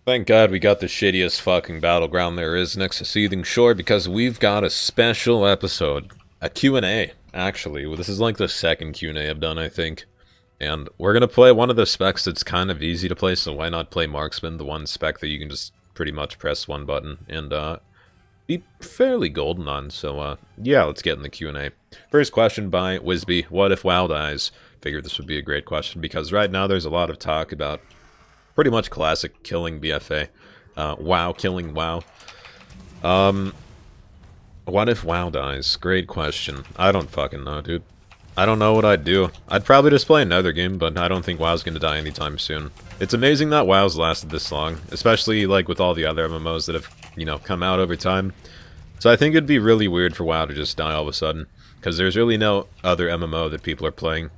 Thank God we got the shittiest fucking battleground there is next to Seething Shore because we've got a special episode. A Q&A, actually. Well, this is like the second Q&A I've done, I think. And we're gonna play one of the specs that's kind of easy to play, so why not play Marksman, the one spec that you can just pretty much press one button and be fairly golden on. So yeah, let's get in the Q&A. First question by Wisby, what if WoW dies? Figured this would be a great question because right now there's a lot of talk about pretty much classic killing BFA. WoW killing WoW. Um, what if WoW dies? Great question. I don't fucking know, dude. I don't know what I'd do. I'd probably just play another game, but I don't think WoW's gonna die anytime soon. It's amazing that WoW's lasted this long, especially like with all the other MMOs that have, you know, come out over time. So I think it'd be really weird for WoW to just die all of a sudden, because there's really no other MMO that people are playing.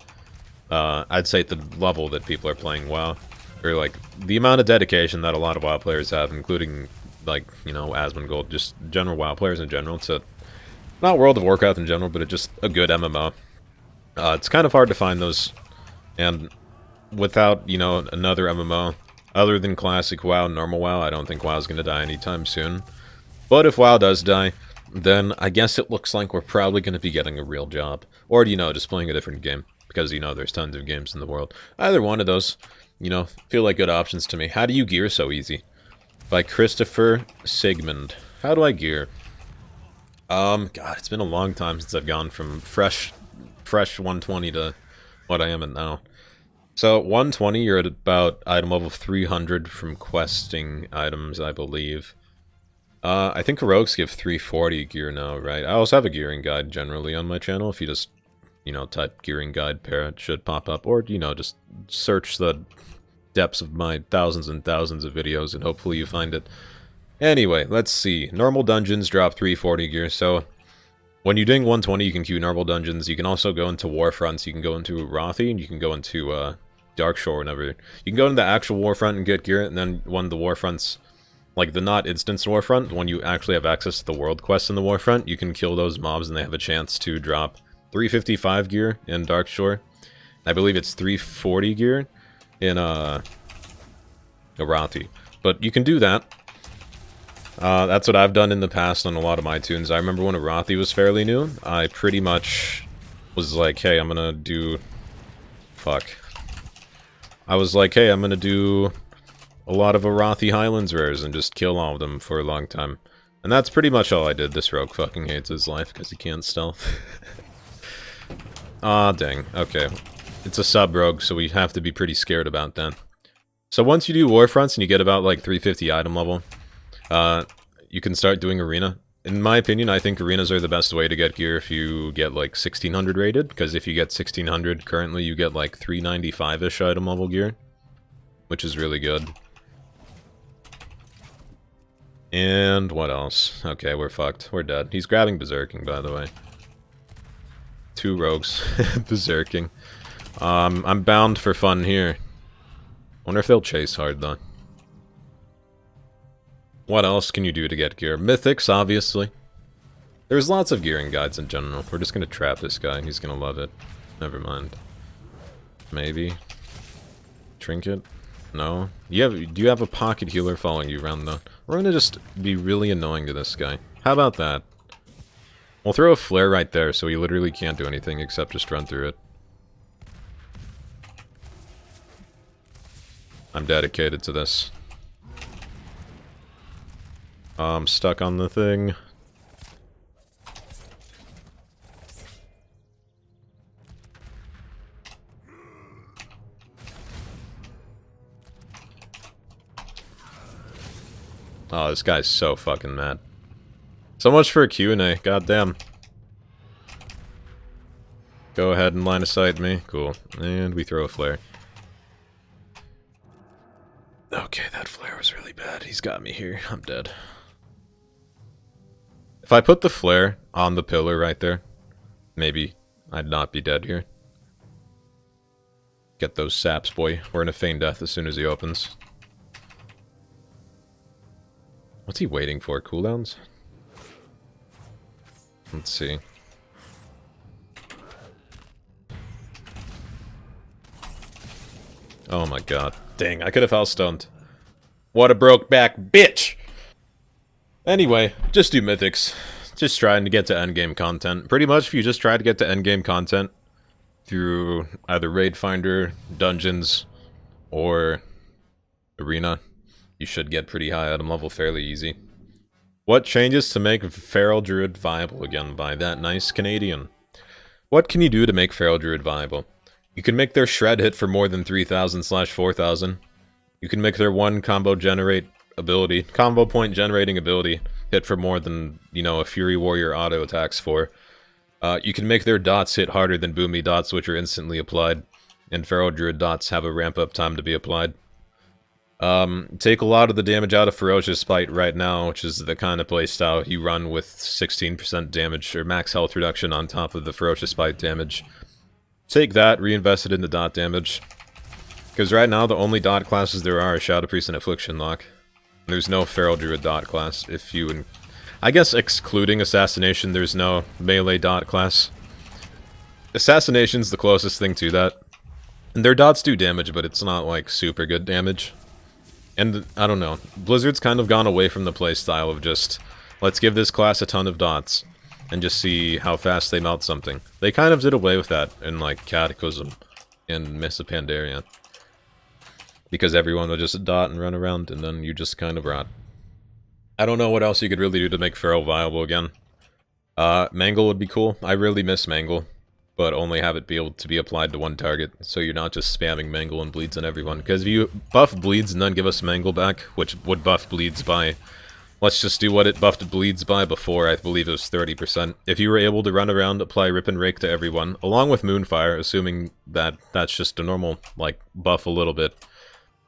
I'd say at the level that people are playing WoW, or like the amount of dedication that a lot of WoW players have, including like, you know, Asmongold, just general WoW players in general. To not World of Warcraft in general, but it's just a good MMO. It's kind of hard to find those, and without, you know, another MMO other than classic WoW, normal WoW, I don't think WoW's gonna die anytime soon. But if WoW does die, then I guess it looks like we're probably gonna be getting a real job, or you know, just playing a different game because you know there's tons of games in the world. Either one of those, you know, feel like good options to me. How do you gear so easy? By Christopher Sigmund. How do I gear? God, it's been a long time since I've gone from fresh 120 to what I am at now. So 120, you're at about item level 300 from questing items, I believe. I think heroics give 340 gear now, right? I also have a gearing guide generally on my channel. If you just, you know, type gearing guide pair, it should pop up. Or, you know, just search the depths of my thousands and thousands of videos and hopefully you find it. Anyway, let's see. Normal dungeons drop 340 gear, so when you ding 120, you can queue normal dungeons. You can also go into Warfronts. You can go into Rothy, and you can go into Darkshore whenever. You can go into the actual Warfront and get gear, and then when the Warfronts, like the not instance Warfront, when you actually have access to the world quests in the Warfront, you can kill those mobs and they have a chance to drop 355 gear in Darkshore. I believe it's 340 gear in Arathi. But you can do that. That's what I've done in the past on a lot of my tunes. I remember when Arathi was fairly new, I pretty much was like, hey, I'm gonna do... Fuck. I was like, hey, I'm gonna do a lot of Arathi Highlands rares and just kill all of them for a long time. And that's pretty much all I did. This rogue fucking hates his life because he can't stealth. Ah, dang. Okay. It's a sub-rogue, so we have to be pretty scared about that. So once you do Warfronts and you get about like 350 item level, you can start doing Arena. In my opinion, I think Arenas are the best way to get gear if you get like 1600 rated, because if you get 1600 currently, you get like 395-ish item level gear, which is really good. And what else? Okay, we're fucked. We're dead. He's grabbing Berserking, by the way. Two rogues Berserking. I'm bound for fun here. Wonder if they'll chase hard, though. What else can you do to get gear? Mythics, obviously. There's lots of gearing guides in general. We're just gonna trap this guy, and he's gonna love it. Never mind. Maybe. Trinket? No? Do you have a pocket healer following you around, though? We're gonna just be really annoying to this guy. How about that? We'll throw a flare right there, so he literally can't do anything except just run through it. I'm dedicated to this. I'm stuck on the thing. Oh, this guy's so fucking mad. So much for a Q&A, goddamn. Go ahead and line of sight me. Cool. And we throw a flare. Okay, that flare was really bad. He's got me here. I'm dead. If I put the flare on the pillar right there, maybe I'd not be dead here. Get those saps, boy. We're gonna feign death as soon as he opens. What's he waiting for? Cooldowns? Let's see. Oh my god. Dang, I could have house stunned. What a broke back bitch! Anyway, just do mythics. Just trying to get to endgame content. Pretty much, if you just try to get to endgame content through either Raid Finder, Dungeons, or Arena, you should get pretty high item level fairly easy. What changes to make Feral Druid viable again by that nice Canadian? What can you do to make Feral Druid viable? You can make their shred hit for more than 3,000/4,000. You can make their one combo point generating ability hit for more than, you know, a Fury Warrior auto attacks for. You can make their dots hit harder than Boomy dots, which are instantly applied, and Feral Druid dots have a ramp-up time to be applied. Take a lot of the damage out of Ferocious Bite right now, which is the kind of playstyle you run with 16% damage, or max health reduction on top of the Ferocious Bite damage. Take that, reinvest it into dot damage. Because right now, the only dot classes there are Shadow Priest and Affliction Lock. There's no Feral Druid dot class, if you... I guess excluding Assassination, there's no melee dot class. Assassination's the closest thing to that. And their dots do damage, but it's not, like, super good damage. And, I don't know, Blizzard's kind of gone away from the playstyle of just, let's give this class a ton of dots, and just see how fast they melt something. They kind of did away with that in, like, Cataclysm and Mists of Pandaria. Because everyone would just dot and run around, and then you just kind of rot. I don't know what else you could really do to make Feral viable again. Mangle would be cool. I really miss Mangle, but only have it be able to be applied to one target, so you're not just spamming Mangle and Bleeds on everyone. Because if you buff Bleeds and then give us Mangle back, which would buff Bleeds by... Let's just do what it buffed Bleeds by before, I believe it was 30%. If you were able to run around, apply Rip and Rake to everyone, along with Moonfire, assuming that that's just a normal, like, buff a little bit,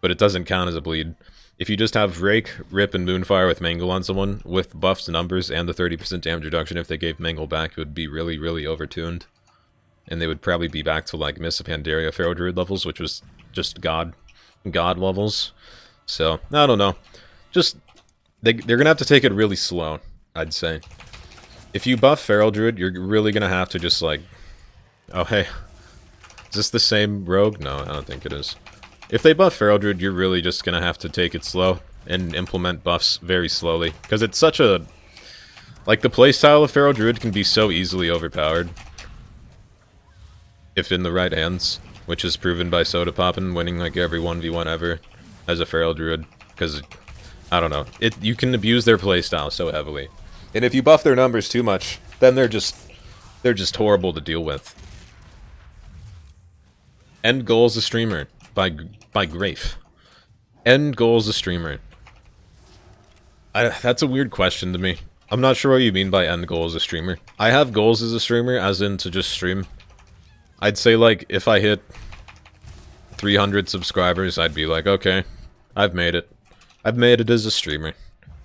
but it doesn't count as a bleed. If you just have Rake, Rip, and Moonfire with Mangle on someone, with buffs, numbers, and the 30% damage reduction if they gave Mangle back, it would be really, really overtuned. And they would probably be back to, like, Mists of Pandaria Feral Druid levels, which was just God levels. So, I don't know. Just, they're gonna have to take it really slow, I'd say. If you buff Feral Druid, you're really gonna have to just, like... Oh, hey. Is this the same rogue? No, I don't think it is. If they buff Feral Druid, you're really just gonna have to take it slow and implement buffs very slowly. Because it's such a... Like, the playstyle of Feral Druid can be so easily overpowered. If in the right hands. Which is proven by Soda Poppin' winning, like, every 1v1 ever as a Feral Druid. Because, I don't know. You can abuse their playstyle so heavily. And if you buff their numbers too much, then they're just horrible to deal with. End goal's a streamer. By Grafe. End goal's a streamer. That's a weird question to me. I'm not sure what you mean by end goal as a streamer. I have goals as a streamer, as in to just stream. I'd say, like, if I hit 300 subscribers, I'd be like, okay, I've made it. I've made it as a streamer.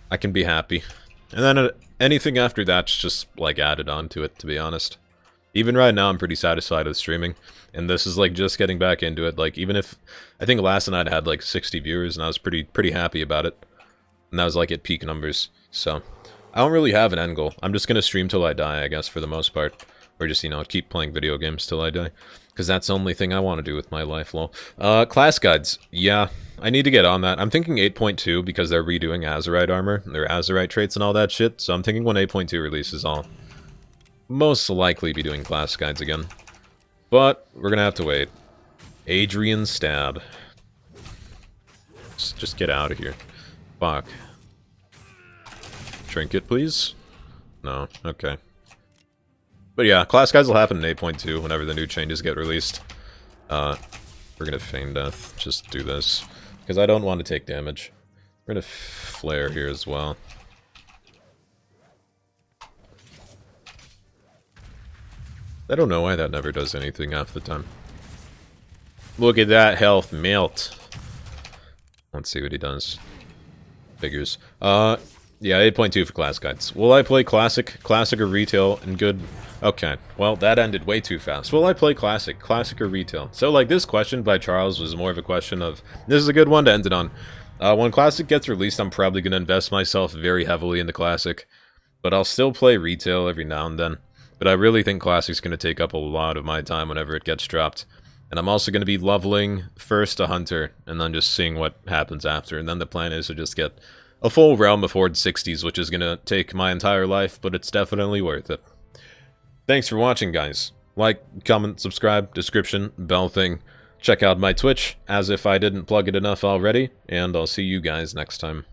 I can be happy. And then anything after that's just, like, added on to it, to be honest. Even right now, I'm pretty satisfied with streaming. And this is, like, just getting back into it. Like, even if... I think last night I had, like, 60 viewers, and I was pretty happy about it. And that was, like, at peak numbers. So, I don't really have an end goal. I'm just gonna stream till I die, I guess, for the most part. Or just, you know, keep playing video games till I die. Because that's the only thing I want to do with my life, lol. Class guides. Yeah, I need to get on that. I'm thinking 8.2 because they're redoing Azerite armor. Their Azerite traits and all that shit. So I'm thinking when 8.2 releases, I'll most likely be doing class guides again. But we're gonna have to wait. Adrian Stab. Just get out of here. Fuck. Trinket, please? No, okay. But yeah, class guides will happen in 8.2 whenever the new changes get released. We're gonna feign death. Just do this. Because I don't want to take damage. We're gonna flare here as well. I don't know why that never does anything half the time. Look at that health melt. Let's see what he does. Figures. Yeah, 8.2 for class guides. Will I play classic or retail, and good? Okay, well, that ended way too fast. Will I play classic or retail? So, like, this question by Charles was more of a question of, this is a good one to end it on. When classic gets released, I'm probably going to invest myself very heavily into classic. But I'll still play retail every now and then. But I really think classic's going to take up a lot of my time whenever it gets dropped. And I'm also going to be leveling first a hunter, and then just seeing what happens after. And then the plan is to just get a full realm of Horde 60s, which is going to take my entire life, but it's definitely worth it. Thanks for watching, guys. Like, comment, subscribe, description, bell thing. Check out my Twitch, as if I didn't plug it enough already, and I'll see you guys next time.